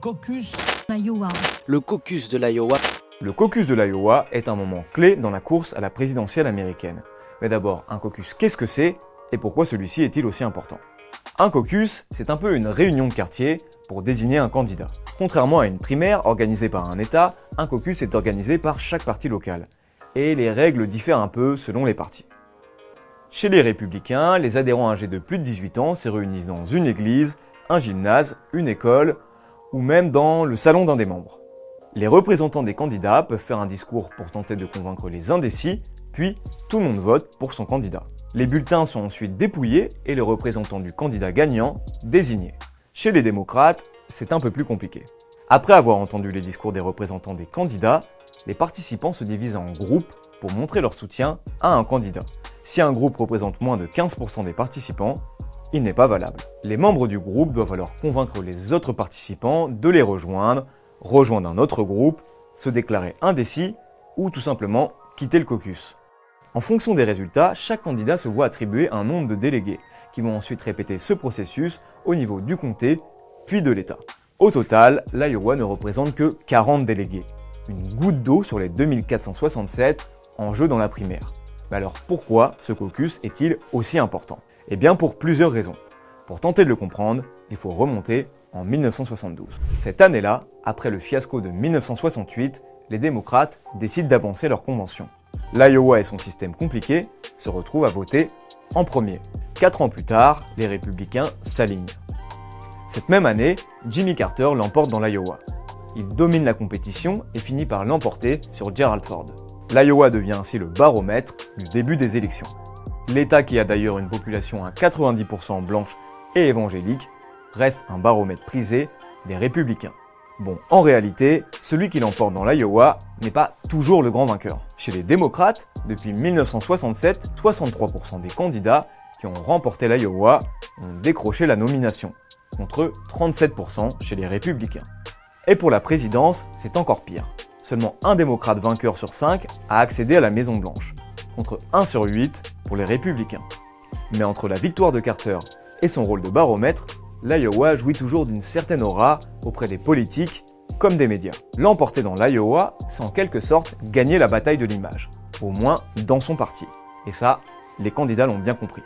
caucus Iowa. Le caucus de l'Iowa. Le caucus de l'Iowa est un moment clé dans la course à la présidentielle américaine. Mais d'abord, un caucus, qu'est-ce que c'est et pourquoi celui-ci est-il aussi important? Un caucus, c'est un peu une réunion de quartier pour désigner un candidat. Contrairement à une primaire organisée par un État, un caucus est organisé par chaque parti local. Et les règles diffèrent un peu selon les partis. Chez les Républicains, les adhérents âgés de plus de 18 ans se réunissent dans une église, un gymnase, une école ou même dans le salon d'un des membres. Les représentants des candidats peuvent faire un discours pour tenter de convaincre les indécis, puis tout le monde vote pour son candidat. Les bulletins sont ensuite dépouillés et les représentants du candidat gagnant désignés. Chez les démocrates, c'est un peu plus compliqué. Après avoir entendu les discours des représentants des candidats, les participants se divisent en groupes pour montrer leur soutien à un candidat. Si un groupe représente moins de 15% des participants, il n'est pas valable. Les membres du groupe doivent alors convaincre les autres participants de les rejoindre un autre groupe, se déclarer indécis ou tout simplement quitter le caucus. En fonction des résultats, chaque candidat se voit attribuer un nombre de délégués qui vont ensuite répéter ce processus au niveau du comté puis de l'État. Au total, l'Iowa ne représente que 40 délégués, une goutte d'eau sur les 2467 en jeu dans la primaire. Mais alors pourquoi ce caucus est-il aussi important? Eh bien pour plusieurs raisons. Pour tenter de le comprendre, il faut remonter en 1972. Cette année-là, après le fiasco de 1968, les démocrates décident d'avancer leur convention. L'Iowa et son système compliqué se retrouvent à voter en premier. 4 ans plus tard, les républicains s'alignent. Cette même année, Jimmy Carter l'emporte dans l'Iowa. Il domine la compétition et finit par l'emporter sur Gerald Ford. L'Iowa devient ainsi le baromètre du début des élections. L'État, qui a d'ailleurs une population à 90% blanche et évangélique, reste un baromètre prisé des républicains. Bon, en réalité, celui qui l'emporte dans l'Iowa n'est pas toujours le grand vainqueur. Chez les démocrates, depuis 1967, 63% des candidats qui ont remporté l'Iowa ont décroché la nomination, contre 37% chez les républicains. Et pour la présidence, c'est encore pire. Seulement un démocrate vainqueur sur 5 a accédé à la Maison-Blanche, contre 1 sur 8 pour les républicains. Mais entre la victoire de Carter et son rôle de baromètre, l'Iowa jouit toujours d'une certaine aura auprès des politiques comme des médias. L'emporter dans l'Iowa, c'est en quelque sorte gagner la bataille de l'image, au moins dans son parti. Et ça, les candidats l'ont bien compris.